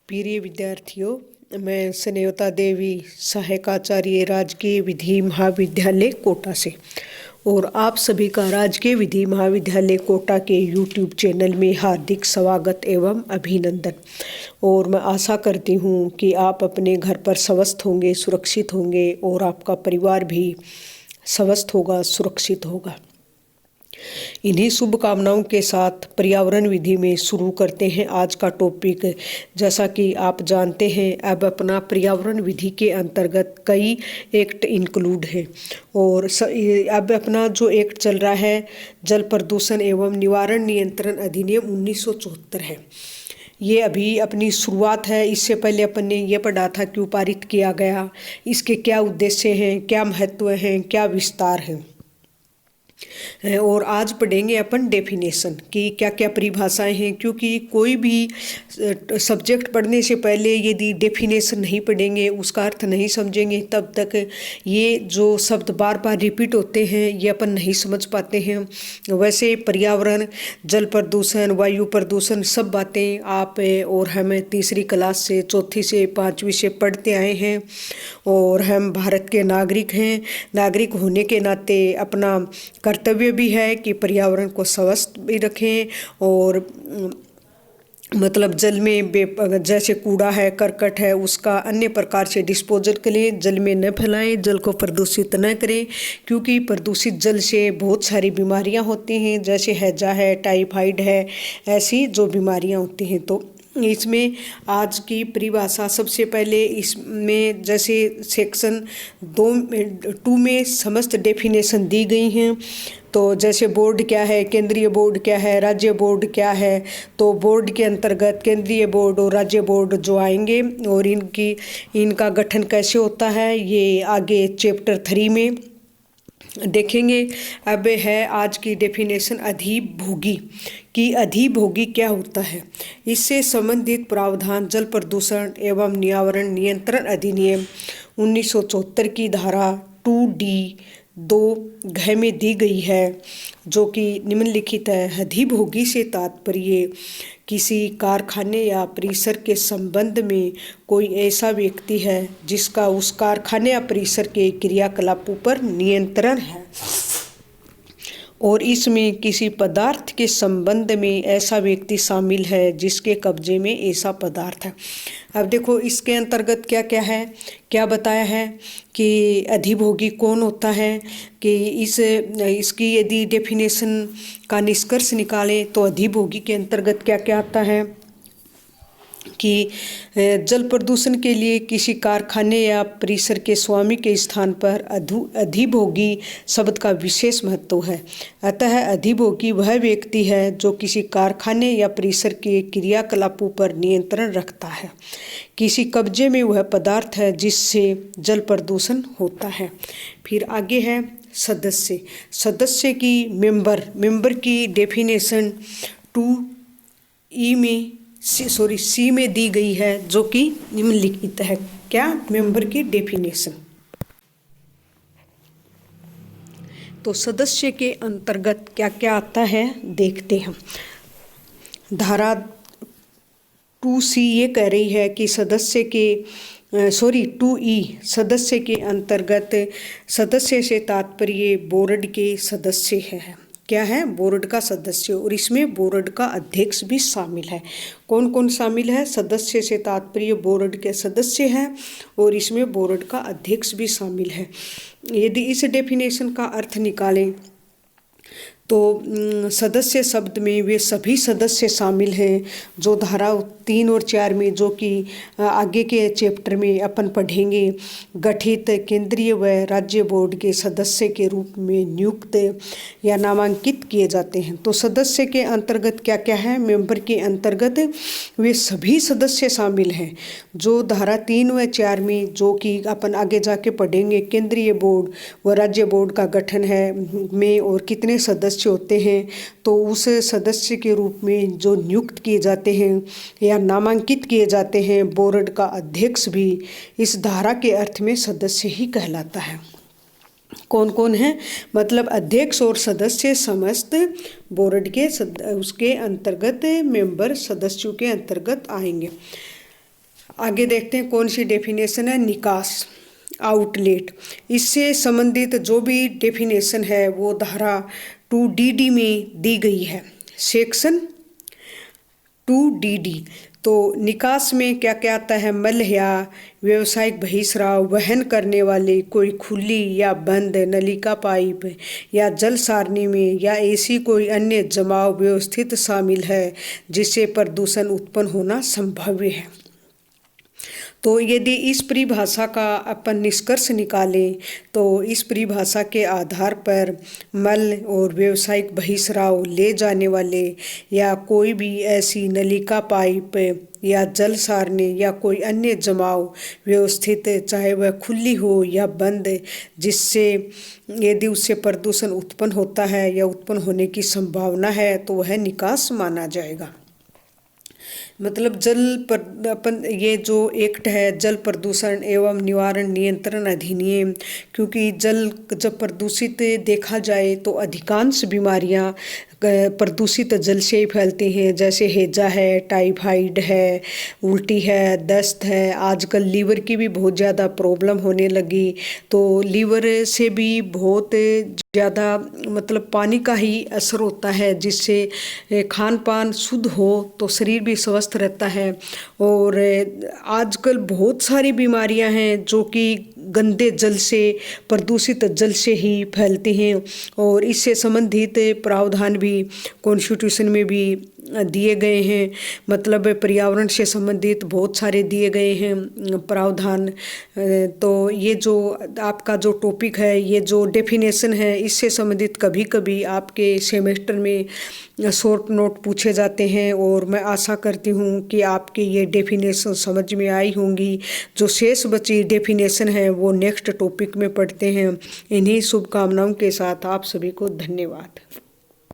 प्रिय विद्यार्थियों, मैं स्नेहता देवी, सहायक आचार्य राजकीय विधि महाविद्यालय कोटा से, और आप सभी का राजकीय विधि महाविद्यालय कोटा के YouTube चैनल में हार्दिक स्वागत एवं अभिनंदन। और मैं आशा करती हूँ कि आप अपने घर पर स्वस्थ होंगे, सुरक्षित होंगे और आपका परिवार भी स्वस्थ होगा, सुरक्षित होगा। इन्हीं शुभकामनाओं के साथ पर्यावरण विधि में शुरू करते हैं आज का टॉपिक। जैसा कि आप जानते हैं, अब अपना पर्यावरण विधि के अंतर्गत कई एक्ट इंक्लूड हैं और अब अपना जो एक्ट चल रहा है जल प्रदूषण एवं निवारण नियंत्रण अधिनियम 1974 है। ये अभी अपनी शुरुआत है। इससे पहले अपन ने ये पढ़ा था क्यों पारित किया गया, इसके क्या उद्देश्य हैं, क्या महत्व हैं, क्या विस्तार है। और आज पढ़ेंगे अपन डेफिनेशन कि क्या क्या परिभाषाएं हैं, क्योंकि कोई भी सब्जेक्ट पढ़ने से पहले यदि डेफिनेशन नहीं पढ़ेंगे, उसका अर्थ नहीं समझेंगे, तब तक ये जो शब्द बार बार रिपीट होते हैं ये अपन नहीं समझ पाते हैं। वैसे पर्यावरण, जल प्रदूषण, वायु प्रदूषण सब बातें आप और हम तीसरी क्लास से, चौथी से, पाँचवीं से पढ़ते आए हैं और हम भारत के नागरिक हैं। नागरिक होने के नाते अपना कर्तव्य भी है कि पर्यावरण को स्वस्थ भी रखें और मतलब जल में जैसे कूड़ा है, करकट है, उसका अन्य प्रकार से डिस्पोजल करें, जल में न फैलाएं, जल को प्रदूषित न करें, क्योंकि प्रदूषित जल से बहुत सारी बीमारियां होती हैं, जैसे हैजा है, टाइफाइड है, ऐसी जो बीमारियां होती हैं। तो इसमें आज की परिभाषा सबसे पहले इसमें जैसे सेक्शन 2 में समस्त डेफिनेशन दी गई हैं। तो जैसे बोर्ड क्या है, केंद्रीय बोर्ड क्या है, राज्य बोर्ड क्या है, तो बोर्ड के अंतर्गत केंद्रीय बोर्ड और राज्य बोर्ड जो आएंगे और इनका गठन कैसे होता है ये आगे चैप्टर 3 में देखेंगे। अब है आज की डेफिनेशन अधिभोगी कि अधिभोगी क्या होता है। इससे संबंधित प्रावधान जल प्रदूषण एवं निवारण नियंत्रण अधिनियम 1974 की धारा 2D(2) में दी गई है, जो कि निम्नलिखित है। अधिभोगी से तात्पर्य किसी कारखाने या परिसर के संबंध में कोई ऐसा व्यक्ति है जिसका उस कारखाने या परिसर के क्रियाकलापों पर नियंत्रण है और इसमें किसी पदार्थ के संबंध में ऐसा व्यक्ति शामिल है जिसके कब्जे में ऐसा पदार्थ है। अब देखो इसके अंतर्गत क्या क्या है, क्या बताया है कि अधिभोगी कौन होता है, कि इसकी यदि डेफिनेशन का निष्कर्ष निकालें तो अधिभोगी के अंतर्गत क्या क्या आता है कि जल प्रदूषण के लिए किसी कारखाने या परिसर के स्वामी के स्थान पर अधिभोगी शब्द का विशेष महत्व है। अतः अधिभोगी वह व्यक्ति है जो किसी कारखाने या परिसर के क्रियाकलापों पर नियंत्रण रखता है। किसी कब्जे में वह पदार्थ है जिससे जल प्रदूषण होता है। फिर आगे है सदस्य। सदस्य की मेंबर की डेफिनेशन 2C में दी गई है, जो कि निम्नलिखित है। क्या? मेंबर की डेफिनेशन। तो सदस्य के अंतर्गत क्या क्या आता है देखते हैं। धारा 2C ये कह रही है कि 2E सदस्य के अंतर्गत सदस्य से तात्पर्य बोर्ड के सदस्य है। क्या है? बोर्ड का सदस्य, और इसमें बोर्ड का अध्यक्ष भी शामिल है। कौन कौन शामिल है? सदस्य से तात्पर्य बोर्ड के सदस्य हैं और इसमें बोर्ड का अध्यक्ष भी शामिल है। यदि इस डेफिनेशन का अर्थ निकालें तो सदस्य शब्द में वे सभी सदस्य शामिल हैं जो धारा 3 और 4 में, जो कि आगे के चैप्टर में अपन पढ़ेंगे, गठित केंद्रीय व राज्य बोर्ड के सदस्य के रूप में नियुक्त या नामांकित किए जाते हैं। तो सदस्य के अंतर्गत क्या क्या है? मेंबर के अंतर्गत वे सभी सदस्य शामिल हैं जो धारा 3 व 4 में, जो कि अपन आगे जाके पढ़ेंगे, केंद्रीय बोर्ड व राज्य बोर्ड का गठन है में और कितने सदस्य होते हैं, तो उस सदस्य के रूप में जो नियुक्त किए जाते हैं या नामांकित किए जाते हैं, बोर्ड का अध्यक्ष भी इस धारा के अर्थ में सदस्य ही कहलाता है। कौन कौन है? मतलब अध्यक्ष और सदस्य समस्त बोर्ड के उसके अंतर्गत मेंबर सदस्यों के अंतर्गत आएंगे। आगे देखते हैं कौन सी डेफिनेशन है। निकास, आउटलेट। इससे संबंधित जो भी डेफिनेशन है वो धारा 2DD में दी गई है, सेक्शन 2DD। तो निकास में क्या क्या आता है? मल या व्यावसायिक बहिस्राव वहन करने वाले कोई खुली या बंद नलिका पाइप या जल सारणी में या ऐसी कोई अन्य जमाव व्यवस्थित शामिल है जिससे प्रदूषण उत्पन्न होना संभाव्य है। तो यदि इस परिभाषा का अपन निष्कर्ष निकालें तो इस परिभाषा के आधार पर मल और व्यावसायिक बहिस्राव ले जाने वाले या कोई भी ऐसी नलिका पाइप या जल सारणी या कोई अन्य जमाव व्यवस्थित, चाहे वह खुली हो या बंद, जिससे यदि उससे प्रदूषण उत्पन्न होता है या उत्पन्न होने की संभावना है तो वह निकास माना जाएगा। मतलब अपन ये जो एक्ट है जल प्रदूषण एवं निवारण नियंत्रण अधिनियम, क्योंकि जल जब प्रदूषित देखा जाए तो अधिकांश बीमारियां प्रदूषित जल से ही फैलती हैं, जैसे हैजा है, टाइफाइड है, उल्टी है, दस्त है। आजकल लीवर की भी बहुत ज़्यादा प्रॉब्लम होने लगी, तो लीवर से भी बहुत ज़्यादा मतलब पानी का ही असर होता है, जिससे खान पान शुद्ध हो तो शरीर भी स्वस्थ रहता है। और आजकल बहुत सारी बीमारियां हैं जो कि गंदे जल से, प्रदूषित जल से ही फैलती हैं, और इससे संबंधित प्रावधान भी कॉन्स्टिट्यूशन में भी दिए गए हैं। मतलब पर्यावरण से संबंधित बहुत सारे दिए गए हैं प्रावधान। तो ये जो आपका जो टॉपिक है, ये जो डेफिनेशन है, इससे संबंधित कभी कभी आपके सेमेस्टर में शॉर्ट नोट पूछे जाते हैं, और मैं आशा करती हूँ कि आपके ये डेफिनेशन समझ में आई होंगी। जो शेष बची डेफिनेशन है वो नेक्स्ट टॉपिक में पढ़ते हैं। इन्हीं शुभकामनाओं के साथ आप सभी को धन्यवाद।